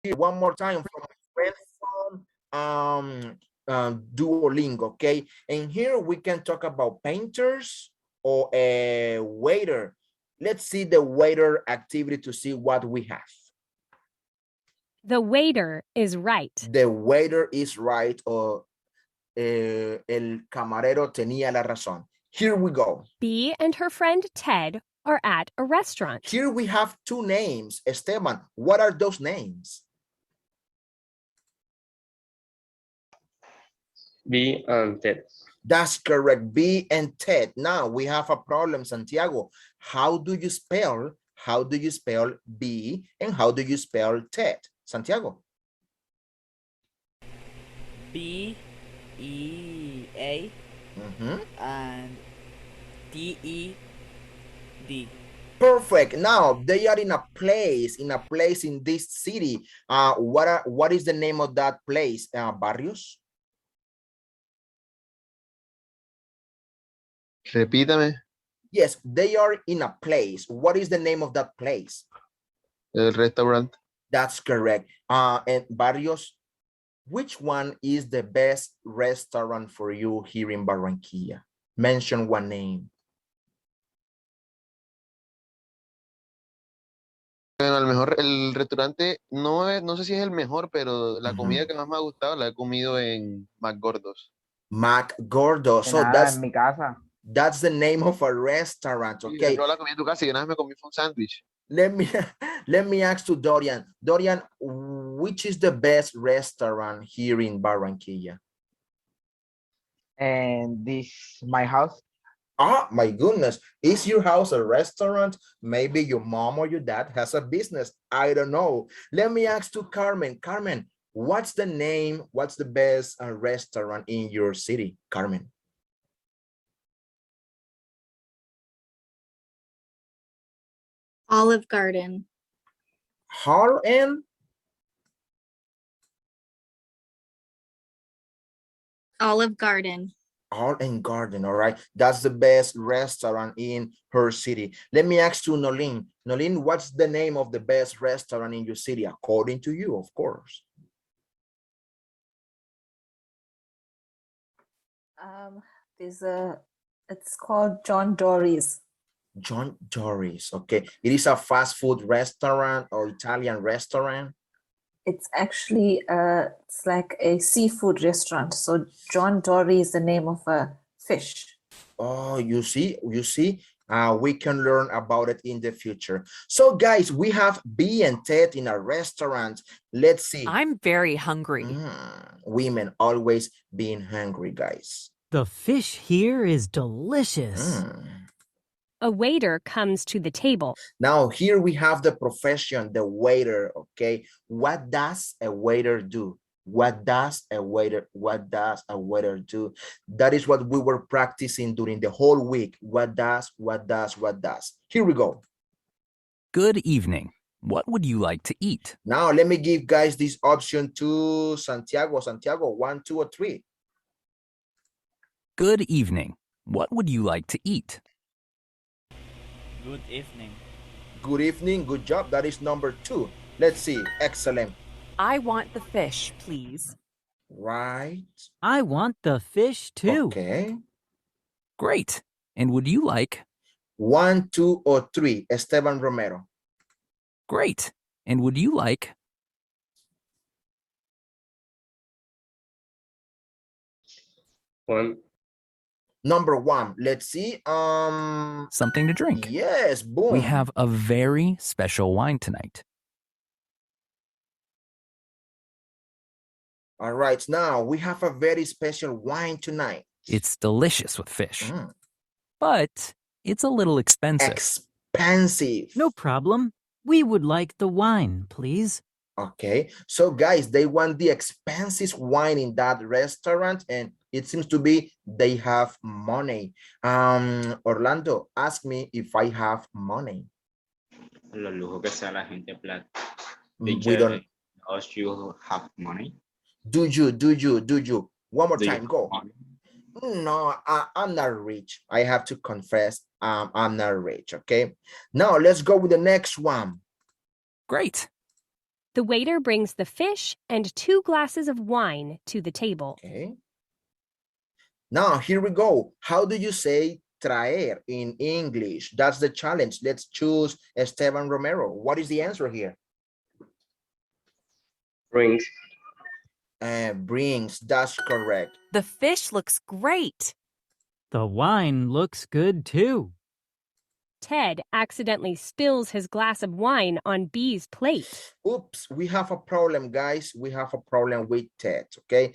Here, one more time from my friend from Duolingo, okay? And here we can talk about painters or a waiter. Let's see the waiter activity to see what we have. The waiter is right. The waiter is right, or el camarero tenía la razón. Here we go. Bee and her friend Ted are at a restaurant. Here we have two names. Esteban, what are those names? B and Ted. That's correct, B and Ted. Now we have a problem, Santiago. How do you spell B and how do you spell Ted? Santiago. B-E-A and D-E-D. Perfect. Now they are in a place in this city. What is the name of that place? Barrios? Repítame. Yes, they are in a place. What is the name of that place? El restaurant. That's correct. And Barrios, which one is the best restaurant for you here in Barranquilla? Mention one name. Bueno, a lo mejor el restaurante no sé si es el mejor, pero la comida que más me ha gustado la he comido en McGordo's. McGordo. So en mi casa. That's the name of a restaurant. Okay. Yo la comí en tu casa y una vez me comí un sándwich. Let me ask to Dorian. Dorian, which is the best restaurant here in Barranquilla? And my house. Ah, my goodness. Is your house a restaurant? Maybe your mom or your dad has a business. I don't know. Let me ask to Carmen. Carmen, what's the best restaurant in your city? Carmen. Olive Garden. Harlem? Olive Garden. Art and Garden, all right. That's the best restaurant in her city. Let me ask you, Nolene. Nolene, what's the name of the best restaurant in your city, according to you, of course? It's called John Dory's. John Dory's, okay. It is a fast food restaurant or Italian restaurant? It's actually it's like a seafood restaurant. So John Dory is the name of a fish. Oh, you see, we can learn about it in the future. So guys, we have B and Ted in a restaurant. Let's see. I'm very hungry. Women always being hungry, guys. The fish here is delicious. A waiter comes to the table. Now here we have the profession, the waiter, okay? What does a waiter do? What does a waiter do? That is what we were practicing during the whole week. What does? Here we go. Good evening. What would you like to eat? Now let me give guys this option to Santiago. Santiago, 1, 2, or 3. Good evening. What would you like to eat? Good evening. Good evening. Good job. That is number 2. Let's see. Excellent. I want the fish, please. Right. I want the fish too. Okay. Great. And would you like? 1, 2, or 3. Esteban Romero. Great. And would you like? One. Number 1. Let's see. Something to drink. Yes. Boom. We have a very special wine tonight. All right. Now we have a very special wine tonight. It's delicious with fish, but it's a little expensive. Expensive. No problem. We would like the wine, please. Okay. So guys, they want the expensive wine in that restaurant, and it seems to be they have money. Orlando, ask me if I have money. Lo lujo que sea la gente plata. We don't. Ask you have money. Do you? One more time, go. No, I'm not rich. I have to confess, I'm not rich, okay? Now, let's go with the next one. Great. The waiter brings the fish and 2 glasses of wine to the table. Okay. Now, here we go. How do you say traer in English? That's the challenge. Let's choose Esteban Romero. What is the answer here? Brings. Brings, that's correct. The fish looks great. The wine looks good too. Ted accidentally spills his glass of wine on B's plate. Oops, we have a problem, guys. We have a problem with Ted, okay?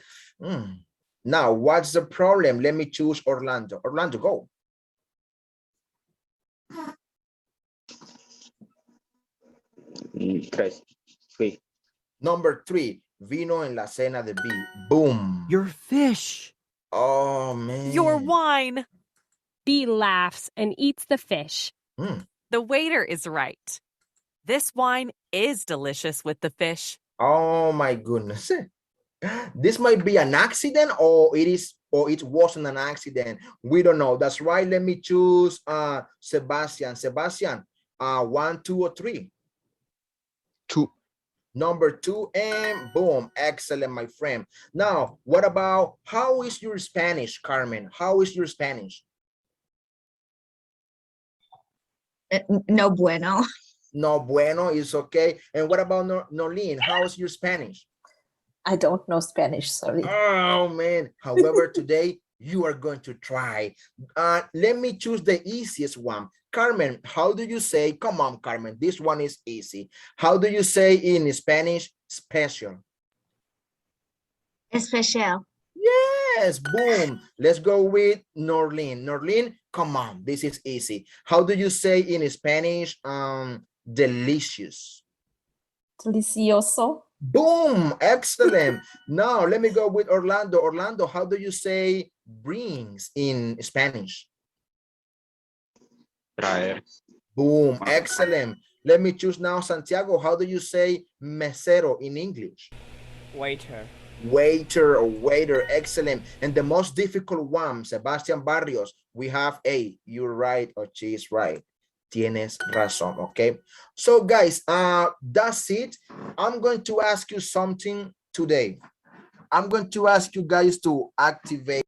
Now, what's the problem? Let me choose Orlando. Orlando, go. Three. Number 3, vino en la cena de B. Boom. Your fish. Oh, man. Your wine. B laughs and eats the fish. The waiter is right. This wine is delicious with the fish. Oh, my goodness. This might be an accident, or it wasn't an accident. We don't know. That's right. Let me choose Sebastian. Sebastian, 1, 2, or 3? 2. Number 2, and boom. Excellent, my friend. Now, what about, how is your Spanish, Carmen? How is your Spanish? No bueno. No bueno is okay. And what about Norlene? How's your Spanish? I don't know Spanish, sorry. Oh, man. However, today you are going to try. Let me choose the easiest one. Carmen, how do you say, come on, Carmen, this one is easy. How do you say in Spanish, special? Especial. Yes, boom. Let's go with Norlene. Norlene, come on, this is easy. How do you say in Spanish, delicious? Delicioso. Boom, excellent. Now let me go with Orlando. Orlando, how do you say brings in Spanish? Traer. Boom, excellent. Let me choose now Santiago. How do you say mesero in English? Waiter. Waiter or waiter, excellent. And the most difficult one, Sebastian Barrios, we have A, you're right, or she is right. Tienes razón, okay? So guys, that's it. I'm going to ask you something today. I'm going to ask you guys to activate